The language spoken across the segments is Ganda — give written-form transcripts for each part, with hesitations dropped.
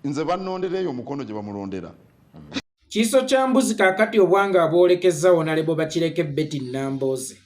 nze bannondera eyo mukono gye bamulondera. Kiso kya mbuzi kaakati obwanga abwolekeza Honorable Bakireke Betty Nambooze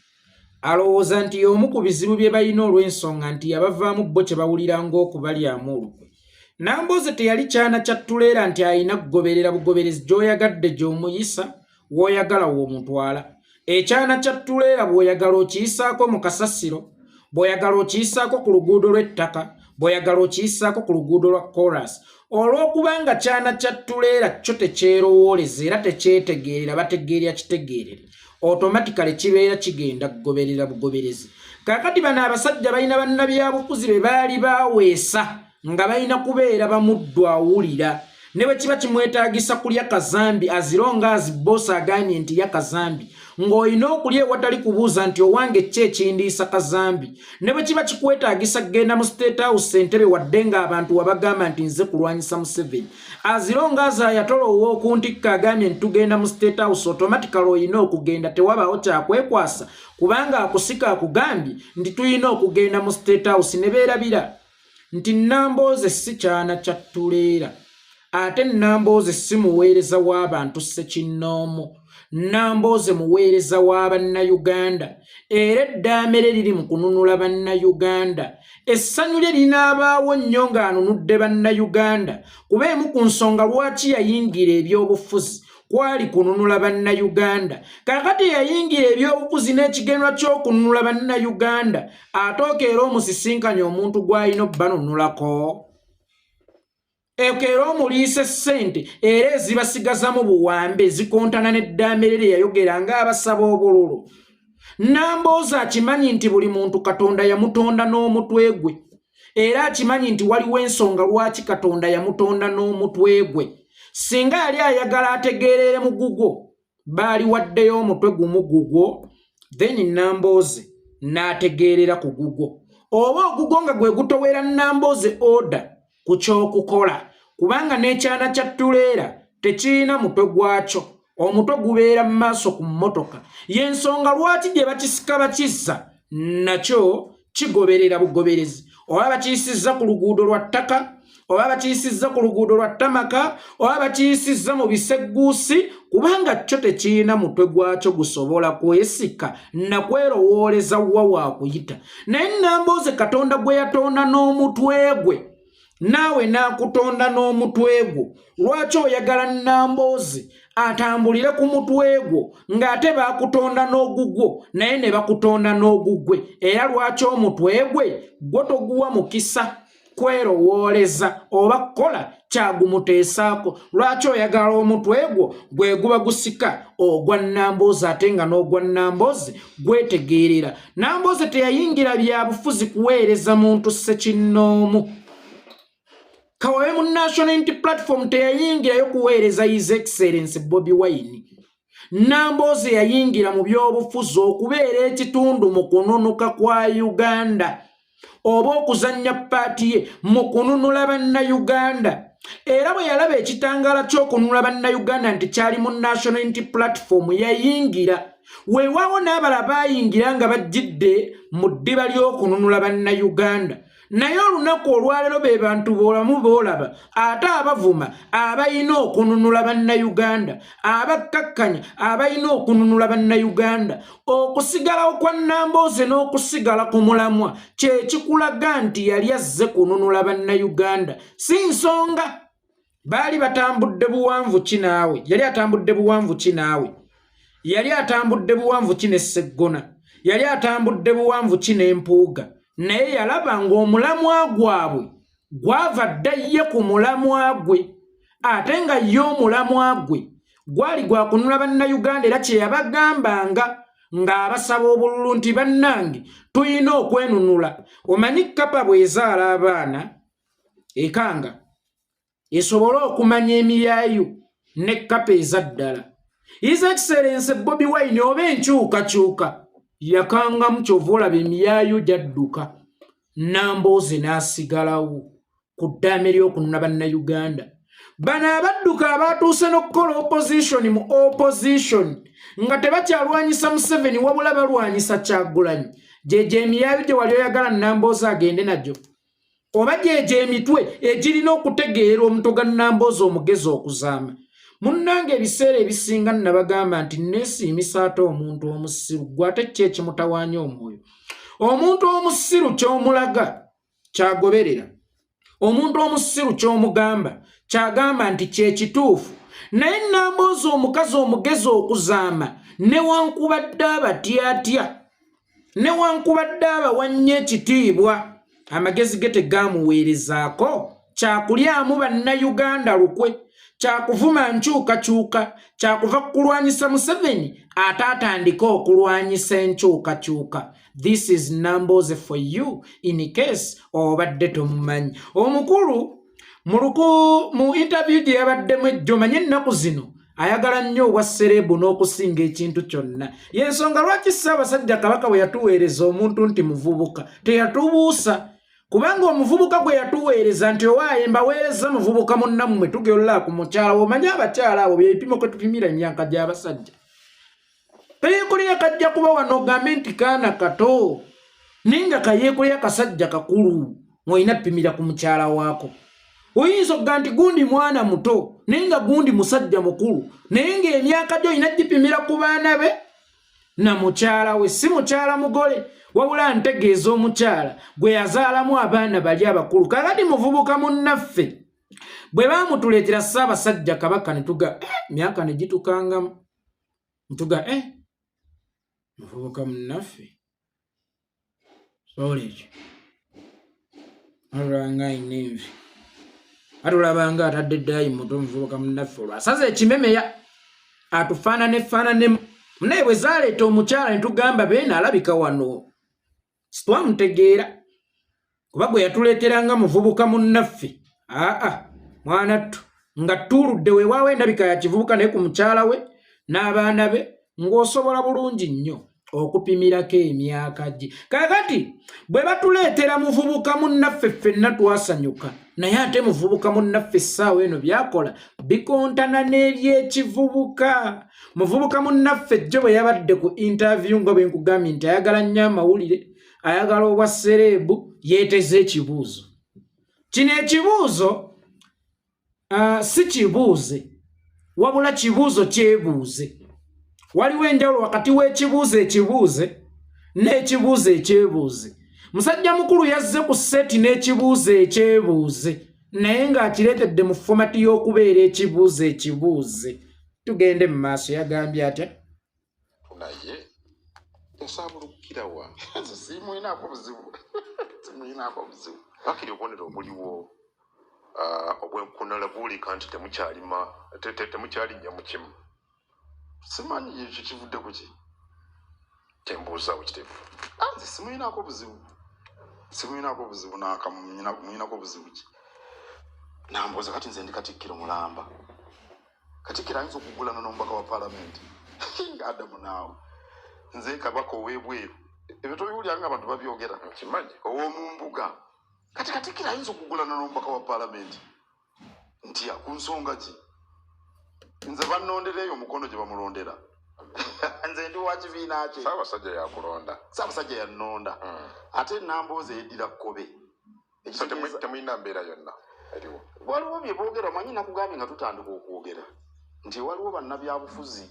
alowooza nti y'omu ku bizibu bye balina olw'ensonga nti yabavaamu bo kye bawulira ng'okubalyamu olukwe. Nambooze teyali kyana kya ttuleera nti ayina kugoberera bugoberezi gy'oyagadde gy'omuyisa w'oyagala w'omutwala. Ekyana kya ttuleera bw'oyagala okiyisaako mu kasasiro, bw'oyagala okiyisaako ku luguudo lw'ettaka, bw'oyagala okiyisaako ku luguudo lwa koras. Olw'okubanga kyana kya ttuleera kyo tekyerowooleza era tekyetegeerera bategeerya kitegeerere, automatically kibeera kigenda kugoberera bugoberezi. Kaakati bano abasajja balina bannabyabufuzi be baali baaweesa nga balina kubeera bamuddu awulira. Ne bwe kiba kimwetaagisa kulya kazambi azironga aziboosa agaanye nti ya kazambi, ng'olina okulya ewatali kubuuza nti owange ki ekindiisa kazambi. Ne bwe kiba kikwetaagisa kgenda mu State House entebe wadde ng'abantu wabagamba nti nze kulwanyisa Museveni, azironga azayatola ow'okuntikka agambye nti tugenda mu State House, automatically olina okugenda, tewabaawo kyakwekwasa kubanga akusika akugambye nti tulina okugenda mu State House. Ne beerabira nti Nambooze si kyana kya ttuleera, ate Nambooze si muweereza w'abantu ssekinnoomu. Nambooze muweereza wa bannayuganda era eddaamere liri mu kununula bannayuganda. Essanyu lye linaabaawo nnyo ng'anunudde bannayuganda kuba emu ku nsonga lwaki yayingira ebyobufuzi kwali kununula bannayuganda. Kaakati yayingira ebyobufuzi n'ekigenwa ky'okununula bannayuganda atooka era omusisinkanye omuntu gw'alina obbanunulako. Era omuliise ssente era ezibasigazamu buwambe zikontana n'eddaamere lye yayogera ng'abasaba obululu. Nambooze akimanyi nti buli muntu Katonda yamutonda n'omutwe gwe era akimanyi nti waliwo ensonga lwaki Katonda yamutonda n'omutwe gwe. Singa yali ayagala ategeerere mu gugwo baali waddeyo omutwe gumu gugwo, then Nambooze n'ategeerera ku gugwo. Oba ogugwo nga gwe gutowera Nambooze order ku kyokukola kubanga n'ekyana kya ttuleera tekirina mutwe gwakyo, omutwe gubeera mu maaso ku mmotoka. Y'ensonga lwaki gye bakisika bakissa nakyo kigoberera bugoberezi. Oba bakiyisizza ku luguudo lwa ttaka, oba bakiyisizza ku luguudo lwa ttamaka, oba bakiyisizza mu bisegguusi, kubanga kyo tekirina mutwe gwakyo gusobola kwesika na kwerowooleza wa waakuyita. Naye Nambooze Katonda gwe yatonda n'omutwe gwe, naawe n'akutonda n'omutwe gwo. Lwaki oyagala Nambooze atambulire ku mutwe gwo ng'ate baakutonda n'ogugwo naye ne bakutonda n'ogugwe? Era lwaki omutwe gwe gwo toguwa mukisa kwerowooleza oba kukola kyagumuteesaako? Lwaki oyagala omutwe gwo gwe guba gusika ogwa Nambooze ate nga n'ogwa Nambooze gwetegeerera? Nambooze teyayingira byabufuzi kuweereza muntu ssekinnoomu. Kawawe mu National Unity Platform teyayingirayo kuweereza His Excellency Bobi Wine. Nambooze yayingira mu byobufuzi okubeera ekitundu mu kununuka kwa Uganda oba okuzannya paati ye mu kununula bannayuganda. Era bwe yalaba ekitangaala ky'okununula bannayuganda nti kyali mu National Unity Platform yayingira. Weewaawo n'abalala baayingira nga bajjidde mu ddiba ly'okununula bannayuganda. Naye olunaku olwaleero be bantu boolamu boolaba ate abavuma abalina okununula bannayuganda, abakkakkanya abalina okununula bannayuganda. Okusigalawo kwa Nambooze n'okusigala ku mulamwa kye kikulaga nti yali azze kununula bannayuganda, si nsonga baali batambudde buwanvu ki naawe. Yali atambudde buwanvu ki naawe? Yali atambudde buwanvu ki ne Sseggona? Yali atambudde buwanvu ki n'Empuuga? Naye yalaba ng'omulamwa gwabwe gwava dda ye ku mulamwa gwe, ate nga ye omulamwa gwe gwali gwa kununula bannayuganda. Era kye yabagambanga ng'abasaba obululu nti bannange tulina okwenunula. Omanyi kkapa bw'ezaala abaana ekanga esobole okumanya emiyaayu ne kkapa ezaddala. His Excellency Bobi Wine oba enkyukakyuka yakangamu kyova olaba emiyaayu gyadduka. Nambooze n'asigalawo ku ddaame ly'okununula bannayuganda. Bano abadduka abaatuuse n'okukola opposition mu opposition nga tebakyalwanyisa Museveni wabula balwanyisa Kyagulanyi. Gyegyo emiyaayu gye wali oyagala Nambooze agende nagyo. oba gyejo emitwe egirina okutegeera omutoga Nambooze omugezi okuzaama. Munnange ebiseera ebisinga nabagamba nti neesiimisa ate omuntu omusiru gwe ate ki ekimutawaanya omwoyo. Omuntu omusiru ky'omulaga kyagoberera. Omuntu omusiru ky'omugamba kyagamba nti kyekituufu. Naye Nambooze omukazi omugezi okuzaama newankubadde abatyatya newankubadde abawannyo ekitiibwa amagezi ge tegaamuweerezaako kyakulyamu bannayuganda lukwe kyakuvuma nkyukakyuka kyakuva kulwanyisa Museveni ate atandika okulwanyisa enkyukakyuka. This is Nambooze for you in case obadde tomumanyi. Omukulu mu interview gye yabaddemu ejjo manye ennaku zino ayagala nnyo obwa serebu n'okusinga ekintu kyonna. Y'ensonga lwaki Ssaabasajja Kabaka bwe yatuweereza omuntu nti muvubuka teyatubuusa. Kubanga omuvubuka gwe yatuweereza nti owaaye mbaweereza muvubuka munnammwe tugeola ku mukyala omanyi abakyala abo byebipimo kwe tupimira emyaka gy'abasajja. Kayeekulya kajja kuba wano ogambe nti kaana kato naye nga kayeekulya kasajja kakulu ng'olina pimira ku mukyala waako. Oyinza okuga nti gundi mwana muto naye nga gundi musajja mukulu naye ng'emyaka gyo olina gipimira ku baana be na mukyala we si mukyala mugole wabula ntegeeza omukyala gwe yazaalamu abaana bali abakulu. Kakati muvubuka munnaffe bwe baamutuleetera Ssaabasajja Kabaka ne tuga myaka ne gitukangamu ntuga muvubuka munnaffe soleekyo alulanga ayina envi atulabanga atadde ddayi muto muvubuka munnaffe olwasaze ekimemeya atufaananemu naye bwe zaaleeta omukyala ne tugamba beena alabika wano sitwamutegeera kuba gwe yatuleeteranga muvubuka munnaffe mwanattu nga tuuludde weewaawo endabika ya kivubuka naye ku mukyala we n'abaana be ng'osobola bulungi nnyo okupimirako emyaka gye. Kakati bwe batuleetera muvubuka munnaffe ffenna twasanyuka naye ate muvubuka munnaffe essaawa eno byakola bikontana n'ebyekivubuka. Muvubuka munnaffe jjo bwe yabadde ku interview nga bwe nkugambye nti ayagala nnyo amawulire ayagala obwa serebu yeeteze ekibuuzo. Kino ekibuuzo si kibuuze wabula kibuuzo kyebuuze. Waliwo enjawulo wakati w'ekibuuzo ekibuuze n'ekibuuzo ekyebuuze. Musajja mukulu yazze ku seti n'ekibuuzo ekyebuuze naye ng'akireetedde mu fomati y'okubeera ekibuuzo ekibuuze. Tugende mu maaso yagambye atya? Naye yasaabulukirawa simuyinaako buzibu simuyinaako buzibu bakiri obubonero obuliwo obwenkunala buulika nti temukyalinnya mu kimu. Simanyi ekyo kivudde ku ki tembuuzaawo kiteefu nze simuyinaako buzibu muyinako buzibu ki Nambooze kati nze ndi Katikkiro mulamba. Katikkiro ayinza okugulana n'omubaka wa paalamenti ng'Adamu naawe nze Kabaka ow'ebweru ebyo tobiwulyanga abantu babyogera kimanyi ow'omu mbuga kati Katikkiro ayinza okugulana n'omubaka wa paalamenti ntya ku nsonga ki? Nze bannondereyo omukono gye bamulondera nze ndi wa kibiina kye. Ssaabasajja yakulonda. Ssaabasajja yannonda ate Nambooze yeddira kkobe. Temuyina mbeera yonna eriwo. Waliwo bye boogera omanyi nakugambye nga tutandika okwogera nti waliwo bannabyabufuzi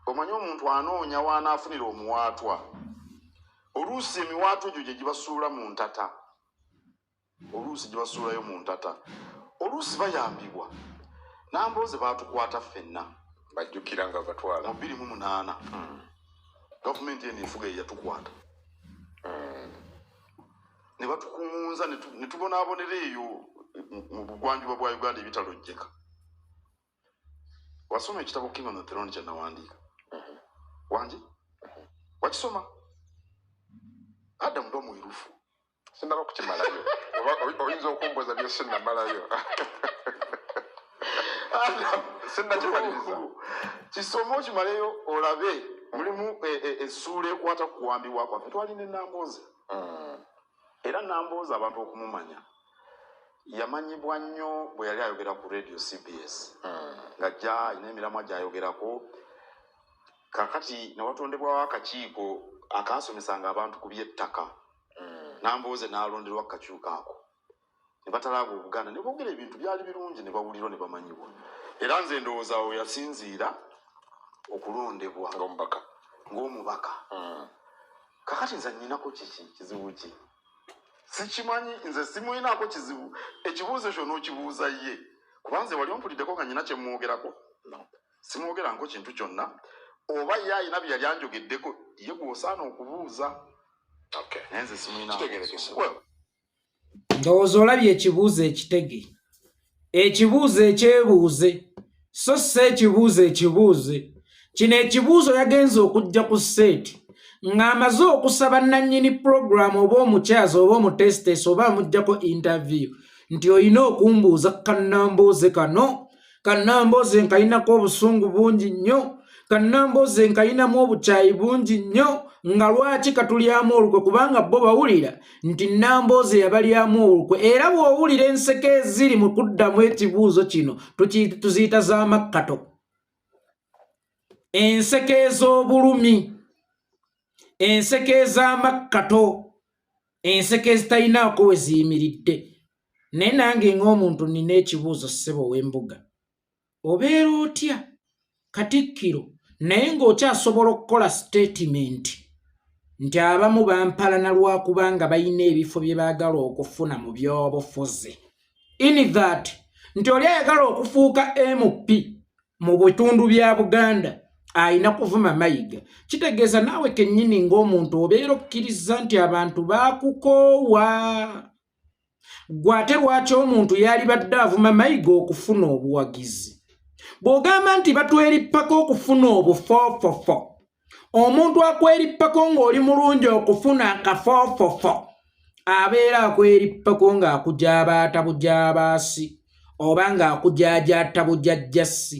omanyi omuntu anoonya waanaafunira omuwaatwa oluusi emiwaatwa egyo gye gibasuula mu ntata oluusi gibasuulayo mu ntata oluusi bayambibwa. Nambooze baatukwata ffenna bajjukira nga batwala mu 2008 gavumenti eno enfuga ye yatukwata ne batukunza ne tubonaabonera eyo mu bugwanjuba bwa Uganda ebitalojjeka. Wasoma ekitabo King on the Throne kye nawandiika wangi wakisoma? Adamu ndo mwirufu sinaba kukimalayo oyinza okumboza bye sinnamalayo kisomo kimaleyo olabe mulimu essuula ekwata ku kuwambibwa kwaffe twalina Nambooze era Nambooze abantu okumumanya yamanyibwa nnyo bwe yali ayogera ku radio CBS ng'ajja alina emiramwa gy'ayogerako. Kakati ne watondebwawo akakiiko akaasomesanga abantu ku by'ettaka. Nambooze n'alonderwa ku kakiiko ako ne batalaba Obuganda ne boogera ebintu byali birungi ne bawulirwa ne bamanyibwa era nze ndowooza awo yasinziira okulondebwa ng'omubaka kakati nze nnyinako kizibu ki sikimanyi nze simuyinako kizibu ekibuuzo ekyo n'okibuuza ye kuba nze wali ompuliddeko nga nnyina kye mmwogerako simwogeranko kintu kyonna oba ye ayina bye yali anjogeddeko ye gw'osaana okubuuza naye nze simuyinako ndowooza olabye ekibuuzo ekitege ekibuuzo ekyebuuze so si ekibuuzo ekibuuze kino ekibuuzo yagenze okujja ku seeti ng'amaze okusaba nannyini puroguramu oba omukyazi oba omutesitesi oba amuggyako interview nti olina okumbuuza kannambooze kano kannambooze nkayinako obusungu bungi nnyo kannambooze nkayinamu obukyayi bungi nnyo nga lwaki katulyamu olukwe kubanga bo bawulira nti Nambooze yabalyamu olukwe era bw'owulira enseke eziri mu kuddamu ekibuuzo kino tuziyita z'amakkato enseke ez'obulumi enseke ez'amakkato enseke ezitayinaako we ziyimiridde naye nange ng'omuntu nina ekibuuzo ssebo w'embuga obeera otya Katikkiro naye ng'okyasobola okukola statement nti abamu bampalana lwakubanga balina ebifo bye baagala okufuna mu byobufuzi in that nti oli ayagala okufuuka MP mu bitundu bya Buganda ayina kuvuma mayiga kitegeeza naawe kennyini ng'omuntu obeera okkiriza nti abantu baakukoowa gwe ate lwaki omuntu yali badde avuma mayiga okufuna obuwagizi bw'ogamba nti batwerippako okufuna obufoofofo omuntu akwerippako ng'oli mulungi okufuna akafoofofo abeera akwerippako ng'akujabaata bujabaasi oba ng'akujaajaata bujajjassi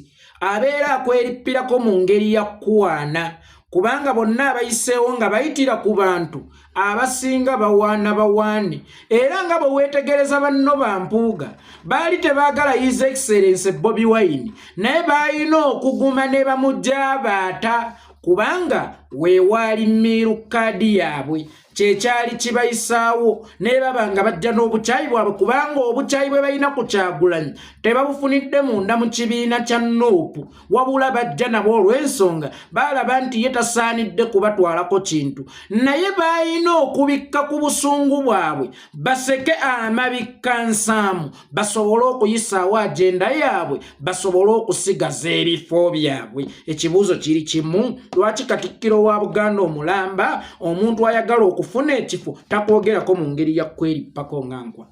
abeera akwerippirako mu ngeri ya kuwaana kubanga bonna abayiseewo nga bayitira ku bantu abasinga bawaana bawaane era nga bwe weetegereza banno bampuuga baali tebaagala His Excellency Bobi Wine naye baalina okuguma ne bamujabaata kubanga weewaali miiru kaadi yaabwe kyekyali kibayisaawo naye baba nga bajja n'obukyayi bwabwe kubanga obukyayi bwe balina ku Kyagulanyi tebabufunidde munda mu kibiina kya Nuupu wabula bajja nabo olw'ensonga baalaba nti ye tasaanidde kubatwalako kintu naye baalina okubikka ku busungu bwabwe baseke amabikka nsaamu basobole okuyisaawo agenda yaabwe basobole okusigaza ebifo byabwe ekibuuzo kiri kimu lwaki Katikkiro wa Buganda omulamba omuntu ayagala okufuna ekifo takwogerako mu ngeri ya kwerippako ngankwa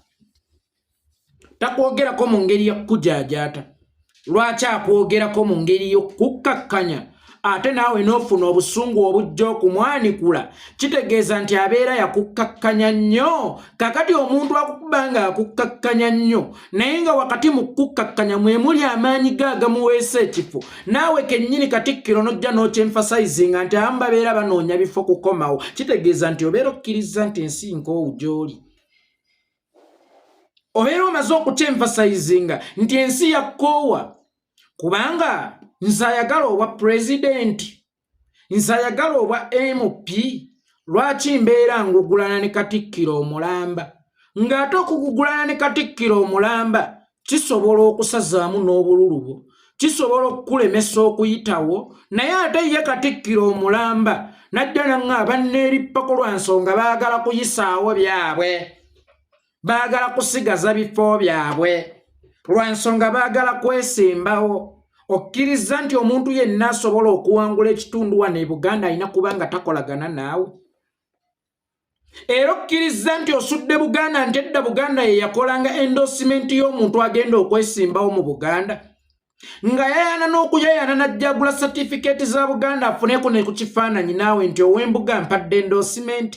takwogerako mu ngeri ya kujaajaata lwaki akwogerako mu ngeri y'okukkakkanya ate naawe n'ofuna obusungu obujja okumwanikula kitegeeza nti abeera yakukkakkanya nnyo kakati omuntu akukuba nga akukkakkanya nnyo naye nga wakati mu kukkakkanya mwe muli amaanyi gaagamuweesa ekifo naawe kennyini Katikkiro n'ojja n'okyemfasayizinga nti abamu babeera banoonya bifo kukomawo kitegeeza nti obeera okkiriza nti ensi nkoowu gy'oli obeera omaze okukyemfasayizinga nti ensi yakkoowa kubanga nze ayagala obwa pulezidenti nze ayagala obwa MP lwaki mbeera ngugulana ne Katikkiro omulamba ng'ate okugugulana ne Katikkiro omulamba kisobola okusazaamu n'obululubo kisobola okukulemesa okuyitawo naye ate ye Katikkiro omulamba najja naŋŋaaba neerippako lwa nsonga baagala kuyisaawo byabwe baagala kusigaza bifo byabwe lwa nsonga baagala kwesimbawo okkiriza nti omuntu yenna asobola okuwangula ekitundu wano e Buganda alina kuba nga takolagana naawe era okkiriza nti osudde Buganda nti edda Buganda ye yakolanga endorsement y'omuntu agenda okwesimbawo mu Buganda nga yayana n'okuyayana n'ajjagula certificate za Buganda afuneko ne ku kifaananyi naawe nti ow'embuga mpadde endorsement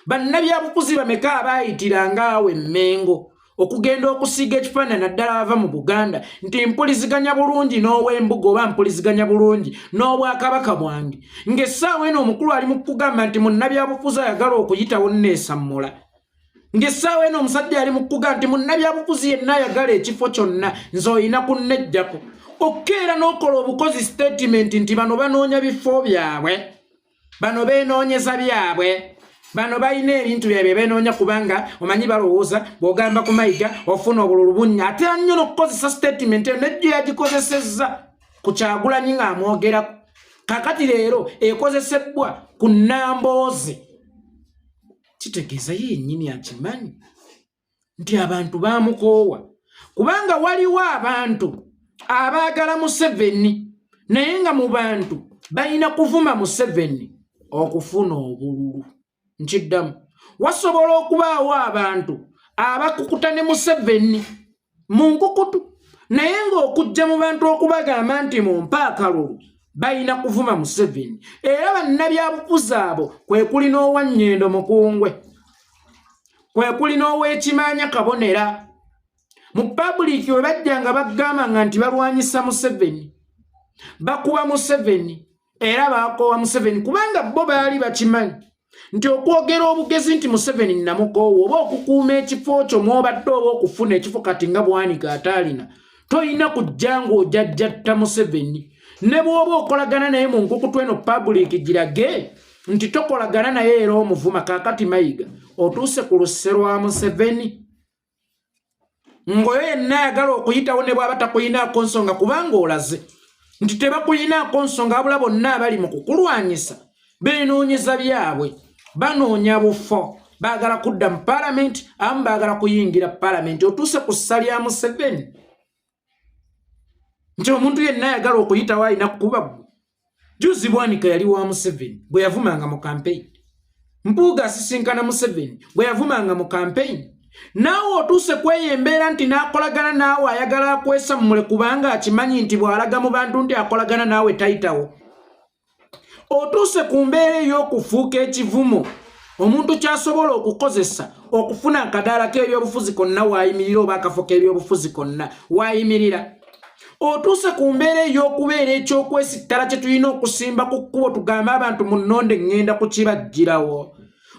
bannabyabufuzi bameka abaayitiranga awe Mmengo okugenda okusiiga ekifaananyi naddala ava mu Buganda nti mpuliziganya bulungi n'ow'embuga oba mpuliziganya bulungi n'obwakabaka bwange ng'essaawa eno omukulu ali mu kugamba nti munnabyabufuzi ayagala okuyitawo nneesammula ng'essaawa eno omusajja ali mu kugamba nti munnabyabufuzi yenna ayagala ekifo kyonna nze olina kunneggyako okkeera n'okola obukozi statement nti bano banoonya bifo byabwe bano beenoonyeza byabwe bano balina ebintu byabwe benoonya kubanga omanyi balowooza bw'ogamba ku Mayiga ofuna obululu bunnya ate nnyo n'okukozesa statement eyo nejjo yagikozesezza ku Kyagulanyi ng'amwogerako kakati leero ekozesebwa ku Nambooze kitegeeza yennyini akimanyi nti abantu baamukoowa kubanga waliwo abantu abaagala Museveni naye nga mu bantu balina kuvuma Museveni okufuna obululu nkiddamu wasobola okubaawo abantu abakukuta ne Museveni mu nkukutu naye ng'okujja mu bantu okubagamba nti mumpe akalulu balina kuvuma Museveni era bannabyabufuzi abo kwe kuli n'Owannyindo Mukungwe kwe kuli n'Oweekimanya Kabonera mu public we bajjanga bagamba nti balwanyisa Museveni bakuba Museveni era bakoowa Museveni kubanga bo baali bakimanyi nti okwogera obugezi nti Museveni namukoowa oba okukuuma ekifo kyo mwobadde oba okufuna ekifo kati nga Bwanika ataalina toyina kujja ng'ojajjatta Museveni ne bw'oba okolagana naye mu nkukutu eno public girage nti tokolagana naye era omuvuma kaakati Mayiga otuuse ku lusse lwa Museveni ngoyo yenna ayagala okuyitawo ne bw'aba takuyinaako nsonga kubanga olaze nti tebakuyinaako nsonga abula bonna abali mu kukulwanyisa beenoonyeza byabwe banoonya bufo baagala kudda mu paalamenti abamu baagala kuyingira paalamenti otuuse ku ssa lya Museveni nti omuntu yenna ayagala okuyitawo alina kukuba ggwe juzi Bwanika yali wa Museveni bwe yavumanga mu kampeyini Mpuuga asisinkana Museveni bwe yavumanga mu kampeyini naawe otuuse kweyembeera nti n'akolagana naawe ayagala akwesa mmule kubanga akimanyi nti bw'alaga mu bantu nti akolagana naawe tayitawo otuuse ku mbeera ey'okufuuka ekivumo omuntu kyasobola okukozesa okufuna akadaala k'ebyobufuzi konna waayimirira oba akafo k'ebyobufuzi konna waayimirira otuuse ku mbeera ey'okubeera ekyokwesittala kye tulina okusimba ku kkubo tugambe abantu mu nnonde ŋŋenda kukibajjirawo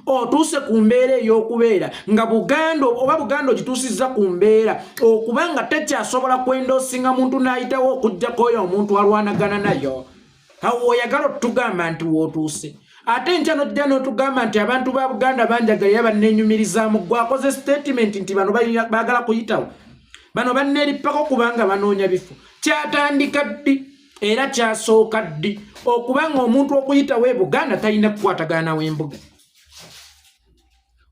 otuuse ku mbeera ey'okubeera nga Buganda oba Buganda ogituusizza ku mbeera okuba nga tekyasobola kwenda osinga muntu n'ayitawo okuggyako oyo omuntu alwanagana nayo awo oyagala otugamba nti wootuuse ate nkya nojja n'otugamba nti abantu ba Buganda banjagaye banneenyumirizaamu gwe akoze statement nti bano baagala kuyitawo bano banneerippako kubanga banoonya bifo kyatandika ddi era kyasooka ddi okubanga omuntu okuyitawo e Buganda talina kukwatagana nawe embuga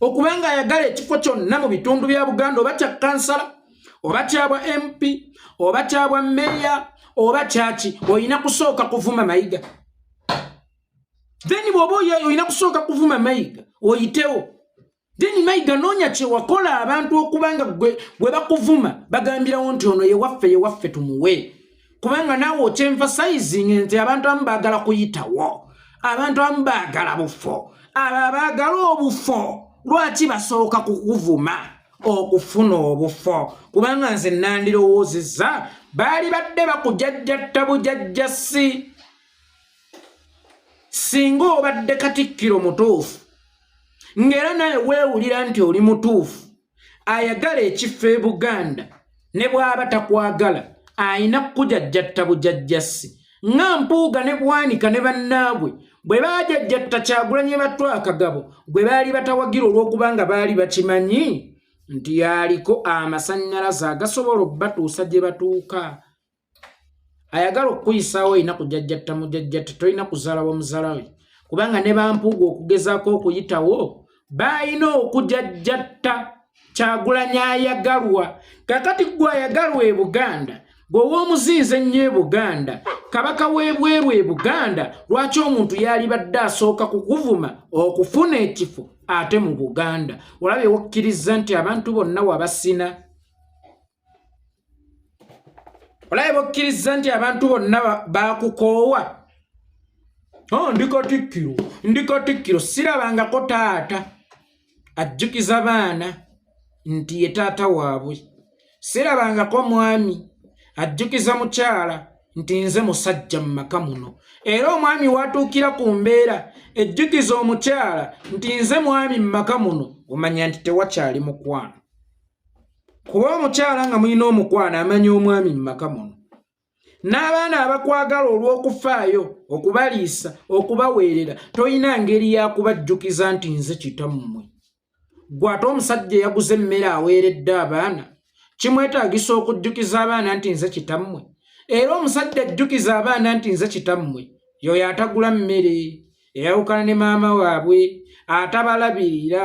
okubanga ayagala ekifo kyonna mu bitundu bya Buganda oba kya kansala oba kyabwa MP oba kyabwa meya oba kyaki oyina kusooka kuvuma Mayiga then bw'oba oyina kusooka kuvuma Mayiga oyitewo then Mayiga noonya kye wakola abantu okubanga gwe bakuvuma bagambirawo nti ono yewaffe tumuwe kubanga naawe okyenfasizing nti abantu abamu baagala kuyitawo abantu abamu baagala bufo abo abaagala obufo lwaki basooka kukuvuma okufuna obufo kubanga nze nandirowoozezza baali badde bakujajjatta bujajjasi singa obadde Katikkiro mutuufu ng'era naye weewulira nti oli mutuufu ayagala ekifo e Buganda ne bw'aba takwagala ayina kukujajjatta bujajjasi nga Mpuuga ne Bwanika ne bannaabwe bwe baajajjatta Kyagulanyi batwa akagabo gwe baali batawagira olw'okubanga baali bakimanyi nti yaliko amasannyalaze agasobola okubatuusa gye batuuka ayagala okuyisaawo olina kujajjatta mujajjatta tolina kuzaalawo muzalawe kubanga ne bampuuga okugezaako okuyitawo baalina okujajjatta Kyagulanyi ayagalwa kakati gwe ayagalwa e Buganda gwe w'omuzinze ennyo e Buganda kabaka w'ebweru e Buganda lwaki omuntu yali badde asooka kukuvuma okufuna ekifo ate mu Buganda olabye wokkiriza nti abantu bonna wabasina olabye bokkiriza nti abantu bonna baakukoowa ndi Katikkiro sirabangako taata ajjukiza baana nti ye taata waabwe sirabangako mwami ajjukiza mukyala nti nze musajja mu maka muno era omwami watuukira ku mbeera ejjukiza omukyala nti nze mwami mu maka muno omanya nti tewakyali mukwano kuba omukyala nga mulina omukwano amanya omwami mu maka muno n'abaana abakwagala olw'okufaayo okubaliisa okubaweerera toyina ngeri yakubajjukiza nti nze kitammwe gwe ate omusajja eyaguza emmere aweeredde abaana kimwetaagisa okujjukiza abaana nti nze kitammwe era omusajja ajjukiza abaana nti nze kitammwe yoyo atagula mmere eyawukana ne maama waabwe atabalabirira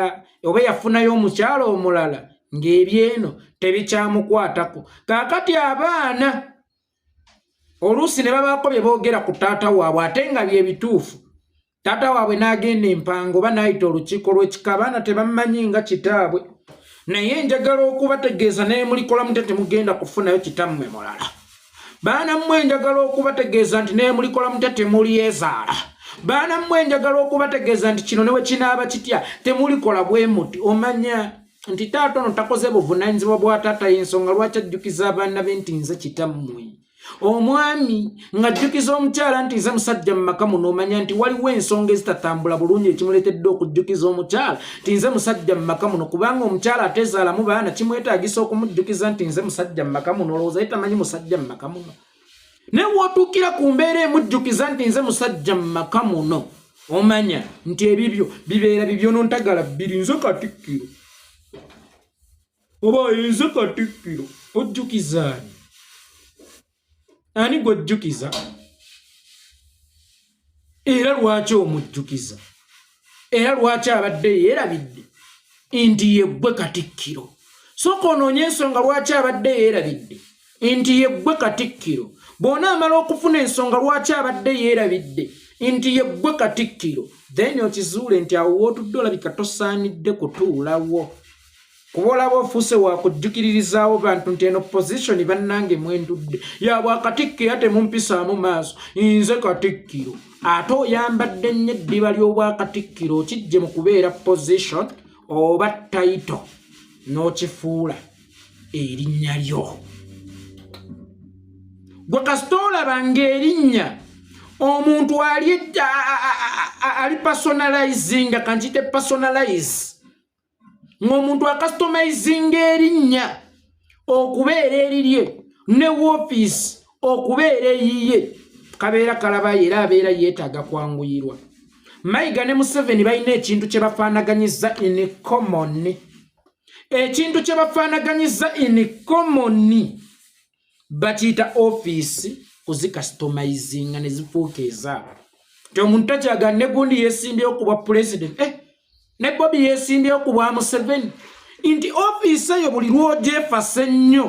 oba yafunayo omukyalo omulala ng'ebyeno tebikyamukwatako kaakati abaana oluusi ne babaako bye boogera ku taata waabwe ate nga byebituufu taata waabwe n'agenda empango oba n'ayita olukiiko lw'ekika abaana tebamumanyi nga kitaabwe naye njagala okubategeeza naye mulikola mute temugenda kufunayo kitammwe mulala baana mmwe njagala okubategeeza nti naye mulikola mute temulyezaala baana mmwe njagala okubategeeza nti kino newe kinaaba kitya temulikola bwe muti omanya nti taata ono takoze buvunaanyizibwa bwa taata y'ensonga lwaki ajjukiza abaana be nti nze kitammwe omwami ng'ajjukiza omukyala nti nze musajja mu maka muno omanya nti waliwo ensonga ezitatambula bulungi ekimuleetedde okujjukiza omukyala nti nze musajja mu maka muno kubanga omukyala atezaalamu baana kimwetaagisa okumujjukiza nti nze musajja mu maka muno olowooza tamanyi musajja mu maka muno naye w'otuukira ku mbeera emujjukiza nti nze musajja mu maka muno omanya nti ebibyo bibeera bibyonontagala bbiri nze katikkiro oba nze katikkiro ojjukizaani ani gwojjukiza era lwaki omujjukiza era lwaki abadde yeerabidde nti yeggwe katikkiro sooka onoonye ensonga lwaki abadde yeerabidde nti yeggwe katikkiro bw'onaamala okufuna ensonga lwaki abadde yeerabidde nti yeggwe katikkiro then okizuule nti awo wootudde olabika tosaanidde kutuulawo kuba olaba ofuuse wakujjukiririzaawo bantu nti eno positioni bannange mwendudde yabwakatikkiro ate mumpisaamu maaso nze katikkiro ate oyambadde nnyo eddiba ly'obwakatikkiro okijje mu kubeera position oba tayito n'okifuula erinnya lyo gwe kasita olabanga erinnya omuntu ali personalizinga kankite personalize ng'omuntu akasitomayizinga erinnya okubeera erirye ne woofiisi okubeera eyiye kabeera kalabayo era abeera yeetaaga kwanguyirwa Mayiga ne Museveni balina ekintu kye bafaanaganyiza in common ekintu kye bafaanaganyiza in common bakiyita ofiisi kuzikasitomayizinga ne zifuuka ezaabo ti omuntu takyagala ne gundi yeesimbyewo ku bwa pulezidenti ne Bobi yeesimbyewo ku bwa Museveni nti ofiisi eyo buli lw'ogyefasa ennyo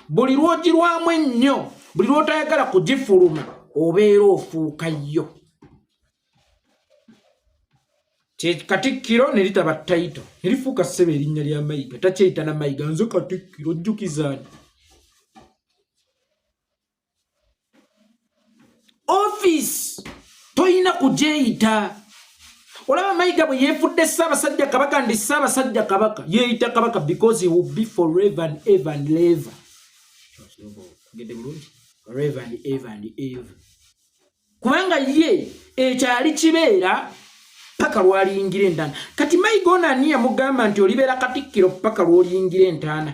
buli lw'ogirwamu ennyo buli lw'otayagala kugifuluma obeera ofuuka yo katikkiro ne litaba tayito ne lifuuka ssebe erinnya lya Mayiga takyeyita na Mayiga nze katikkiro ojjukizaani ofiisi toyina kugyeyita olaba Mayiga bwe yeefudde Ssaabasajja Kabaka ndi Ssaabasajja Kabaka yeeyita Kabaka because he will be forever and ever and ever forever and ever and ever kubanga ye ekyali kibeera paka lwaliyingira entaana kati Mayiga ono ani yamugamba nti olibeera katikkiro paka lwoliyingira entaana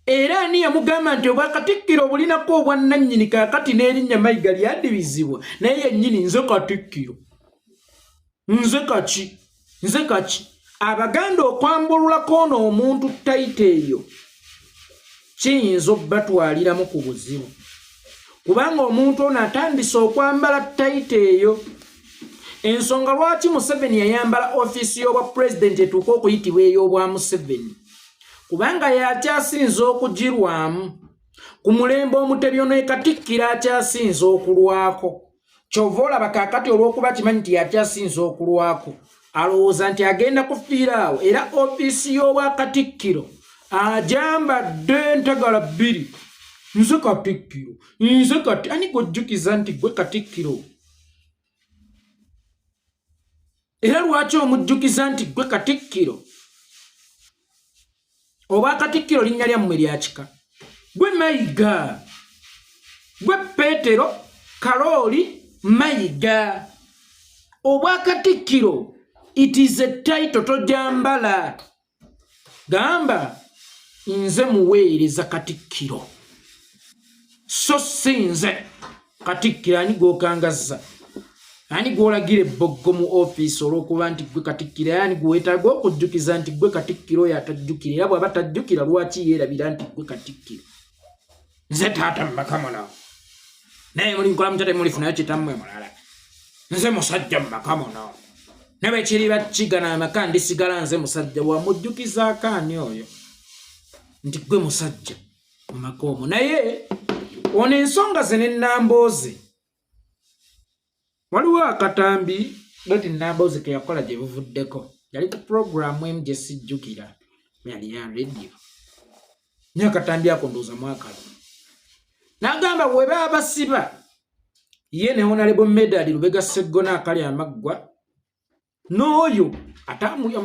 era ani yamugamba nti obwakatikkiro bulinako obwannannyini kaakati n'erinnya Mayiga lyadibizibwa naye yennyini nze katikkiro nze kaki abaganda okwambululako ono omuntu tayita eyo kiyinza obbatwaliramu ku buzibu kubanga omuntu ono atandise okwambala tayita eyo ensonga lwaki Museveni yayambala ofiisi y'obwa pulezidenti etuuka okuyitibwa ey'obwa Museveni kubanga yakyasinza okugirwamu ku mulembe Omutebi ono Katikkiro akyasinza okulwako kyova olaba kaakati olw'okuba kimanyi nti yakyasinza okulwako alowooza nti agenda kufiiraawo era ofiisi y'obwa Katikkiro ajambadde entagala bbiri nze Katikkiro nze kati ani gwojjukiza nti gwe Katikkiro era lwaki omujjukiza nti gwe Katikkiro oba Katikkiro linnya lyammwe lyakika gwe Mayiga gwe Peetero Kalooli Mayiga obwa Katikkiro it is a title tojambala gamba nze muweereza Katikkiro so sinze Katikkiro ani gw'okangazza ani gw'olagira ebboggo mu ofiisi olw'okuba nti gwe Katikkiro ani gw'etaaga okujjukiza nti gwe Katikkiro oyo atajjukira era bw'aba tajjukira lwaki yeerabira nti gwe Katikkiro nze taata mumakamonawo naye muli nkola mutate mulifunayo kitammwe mulala nze musajja mumakamonawo ne bwe kiriba kigana amaka ndisigala nze musajja bwamujjukizaako ani oyo nti gwe musajja mumaka omwo naye ono ensonga ze n'ennambooze waliwo akatambi doti nnambooze ke yakola gye buvuddeko yali ku puroguramu emu gye sijjukira yali ya radio naye akatambi ako ndowooza mwakalo n'agamba bwe baba basiba ye ne honorable medali Lubega Sseggona akali amaggwa n'oyo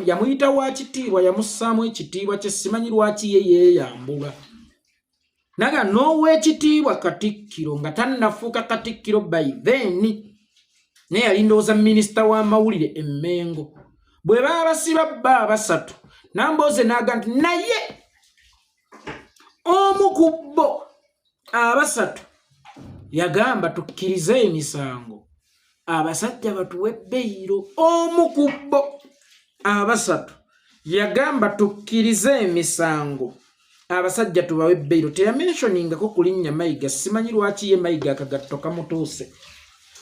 yamuyita wa kitiibwa yamussaamu ekitiibwa kye simanyi lwaki ye yeeyambula naga n'ow'ekitiibwa Katikkiro nga tannafuuka Katikkiro by then naye yali ndowooza minisita w'amawulire Emmengo bwe baba basiba bba basatu Nambooze n'agamba nti naye omu ku bo abasatu yagamba tukkirize emisango abasajja batuwe beyiro omu ku bo abasatu yagamba tukkirize emisango abasajja tubawe beyiro teyamentioningako kulinnya Mayiga simanyi lwaki ye Mayiga akagatto kamutuuse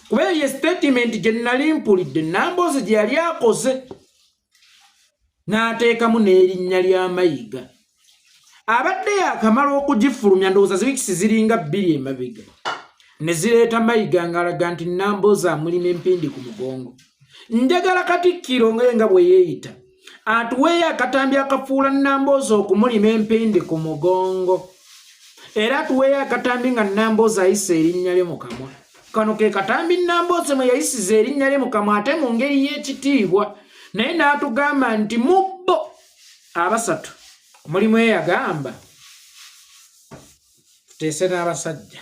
kuba ye statement gye nali mpulidde Nambooze gye yali akoze n'ateekamu n'erinnya lya Mayiga abadde yakamala okugifulumya ndowooza ziwikisi ziringa 2 emabega ne zireeta Mayiga ng'alaga nti Nambooze amulima empindi ku mugongo njagala Katikkiro nga bwe yeeyita atuweeyo akatambi akafuula Nambooze okumulima empindi ku mugongo era atuweeyo akatambi nga Nambooze ayise erinnya lye mu kamwa kano ke katambi Nambooze mwe yayisiza erinnya lye mu kamwa ate mu ngeri y'ekitiibwa naye n'atugamba nti mu bo abasatu mulimu eyagamba tuteese n'abasajja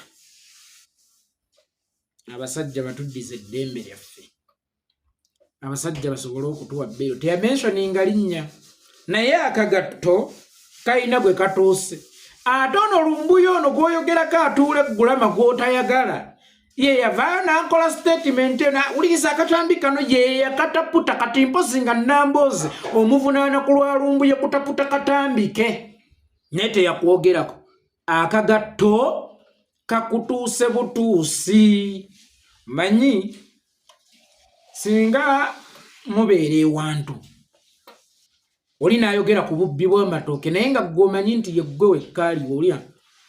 abasajja batuddize eddembe lyaffe abasajja basobole okutuwa bbeero teyamentioninga linnya naye akagatto kayina gwe katuuse ate ono lumbuyo ono gw'oyogerako atuula eggulama gw'otayagala ye yavaayo n'ankola statement nawuliriza akatambi kano ye yakataputa kati mpozi nga Nambooze omuvunaana ku lwa lumbuye kutaputa katambi ke naye teyakwogerako akagatto kakutuuse butuusi manyi singa mubeere ewantu oli naayogera ku bubbi bw'amatooke naye nga gw'omanyi nti ye ggwe wekkaaliwo olya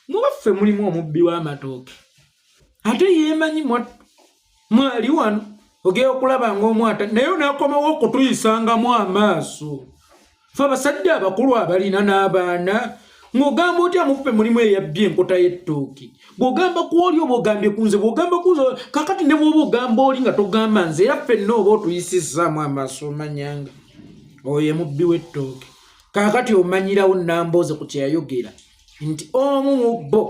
mubaffe mulimu omubbi w'amatooke ate yeemanyi mwali wano ogera okulaba ng'omwata naye onaakomawo okutuyisangamo amaaso fe abasajja abakulu abalina n'abaana ng'ogamba otya muffe mulimu eyabbye enkota y'ettooki bw'ogamba ku oli oba ogambye ku nze bw'ogamba ku nze kakati ne bw'oba ogamba oli nga togamba nze era ffenna oba otuyisizaamu amaaso omanyanga oyo ye mubbi w'ettooke kakati omanyirawo Nambooze ku kye yayogera nti omu mu bo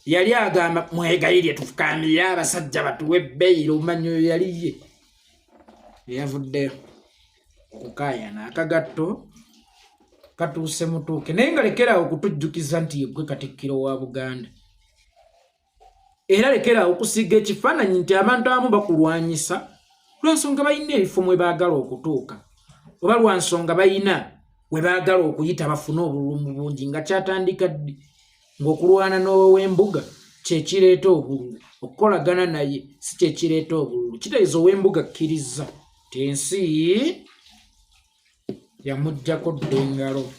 yali agamba mwegayirye tufukamirire abasajja batuwe beyiro omanyi oyo yali ye eyavuddeyo okukaayana akagatto katuuse mutuuke naye nga lekeraawo okutujjukiza nti yeggwe Katikkiro wa Buganda era lekeraawo okusiga ekifaananyi nti abantu abamu bakulwanyisa lwansonga balina ebifo mwe baagala okutuuka oba lwansonga balina we baagala okuyita bafune obululu bungi nga kyatandika ddi ng'okulwana n'ow'embuga kyekireeta obululu okukolagana naye si kyekireeta obululu kitegeeza ow'embuga kkiriza ti ensi yamuggyako dda engalo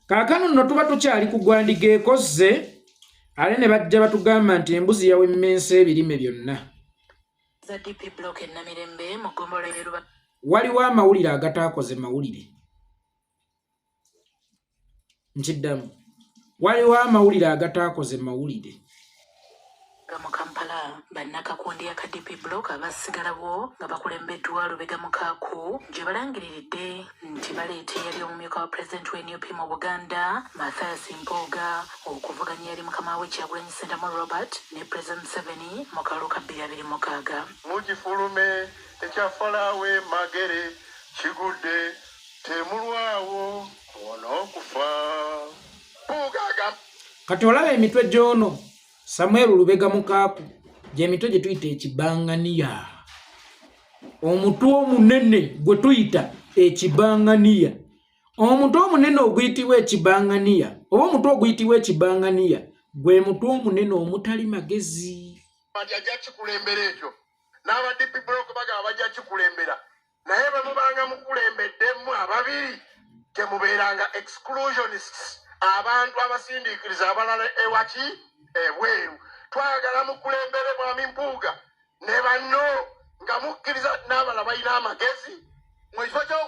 kaakano nno tuba tukyali ku Gwandiga ekozze ale ne bajja batugamba nti embuzi yawemmensa ebirime byonna waliwo amawulire agataakoze mawulire nkiddamu waliwo amawulire agataakoze mawulire mu Kampala bannakakundi ya KDP block abasigalawo nga bakulembeddwa Lubega Mukaaku gye balangiriridde nti baleeta yali omumyuka wa pulezidenti w'NUP mu Buganda Mathias Mpuuga okuvuganya yali mukama we Kyagulanyi Ssentamu Robert ne President Museveni mu kalulu ka 2026 mukifulume ekyafalawe magere kigudde temulwawo onookufa Mpuuga kati olaba emitwe gy'ono Samuel Lubega Mukaku gy'emitwe gye tuyita ekibanganiya. Omutwe omunene gwe tuyita ekibanganiya. Omutwe omunene oguyitibwa ekibanganiya oba omutwe oguyitibwa ekibanganiya gwe mutwe omunene omutali magezi. Ajja kikulembera ekyo n'aba DP Block bagaba bajja kikulembera naye bwe mubanga mukulembeddemu ababiri temubeeranga exclusionists abantu abasindiikiriza abalala ewaki ebweru. Twagala mukulembere Mwami Mpuuga ne banno nga mukkiriza n'abalala balina amagezi mu kifo kyo.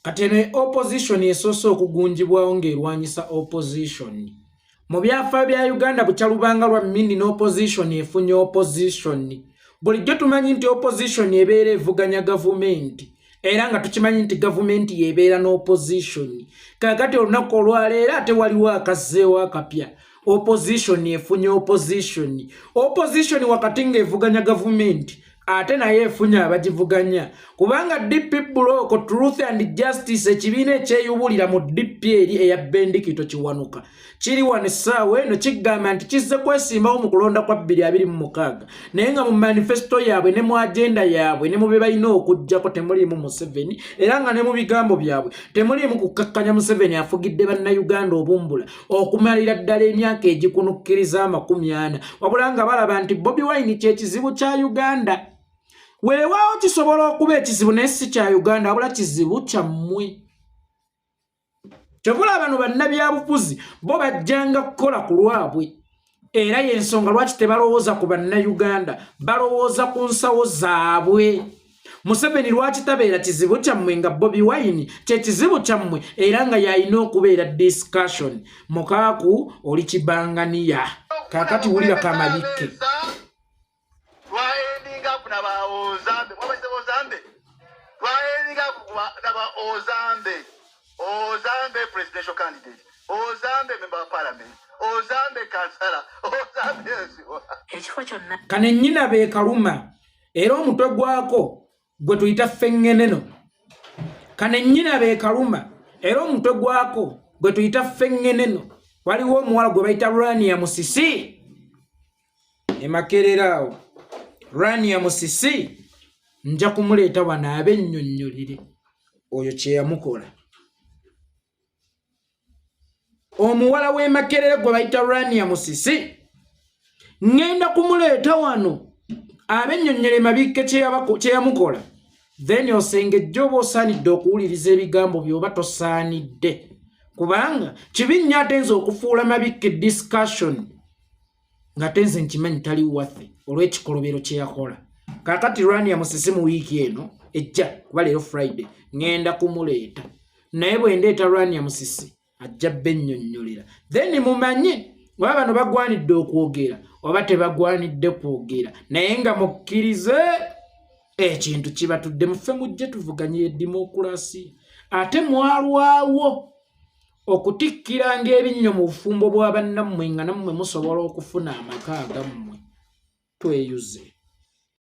Kati eno opposition esoose okugunjibwawo ng'erwanyisa opposition. Mu byafa bya Uganda bukyalubanga lwa mmindi n'opposition efunye opposition. Bulijjo tumanyi nti opposition ebeera evuganya gavumenti era nga tukimanyi nti gavumenti yebeera n'opposition. Kakati olunaku olwaleero ate waliwo akazzeewo akapya. Opposition efunye opposition. Opposition wakati ng'evuganya gavumenti ate naye efunye abagivuganya. Kubanga DP Block Truth and Justice ekibiina ekyeyubulira mu DP eri eya Bendikito Kiwanuka kiri wano essaawa eno kigamba nti kizze kwesimbawo mu kulonda kwa 2026 naye nga mu manifesto yaabwe ne mu agenda yaabwe ne mu bye balina okuggyako temuliimu Museveni era nga ne mu bigambo byabwe temuliimu kukkakkanya Museveni afugidde bannayuganda obumbula okumalira ddala emyaka egikunukkiriza 40 wabula nga balaba nti Bobi Wine kyekizibu kya Uganda. Weewaawo kisobola okuba ekizibu naye si kya Uganda wabula kizibu kyammwe. Kyovula bano bannabyabufuzi bo bajjanga kukola ku lwabwe era y'ensonga lwaki tebalowooza ku bannayuganda balowooza ku nsawo zaabwe. Museveni lwaki tabeera kizibu kyammwe nga Bobi Wine kye kizibu kyammwe era nga yalina okubeera discussion. Mukaaku oli kibanganiya kaakati wulira kamabikke. Ozambe presidential candidate, Ozambe member of parliament, Ozambe councillor, Ozambe ekifo kyonna kane nnyina be Kaluma era omutwe gwako gwe tuyita Ffengeneno. Kane nnyina be Kaluma era omutwe gwako gwe tuyita Ffengeneno. Waliwo omuwala gwe bayita Rania Musisi e Makerera awo. Rania Musisi nja kumuleeta wano abennyonnyolere oyo kye yamukola. Omuwala w'e Makerere gwe bayita Rania Musisi ngenda kumuleeta wano abennyonnyole mabikke kye yamukola. Then osengejja oba osaanidde okuwuliriza ebigambo by'oba tosaanidde kubanga kibi nnyo ate nze okufuula mabikke discussion nga tenze nkimanyi tali waffe olw'ekikolobero kye yakola. Kaakati Rania Musisi mu wiiki eno ejja kuba leero Friday ngenda kumuleeta naye bwe ndeeta Rania Musisi ajja bennyonnyolera then mumanye oba bano bagwanidde okwogera oba tebagwanidde kwogera naye nga mukkirize ekintu kibatudde muffe mujje tuvuganye demokrasiya ate mwalwawo okutikkiranga ebinnyo mu bufumbo bwa bannammwe nga nammwe musobola okufuna amaka agammwe tweyuze.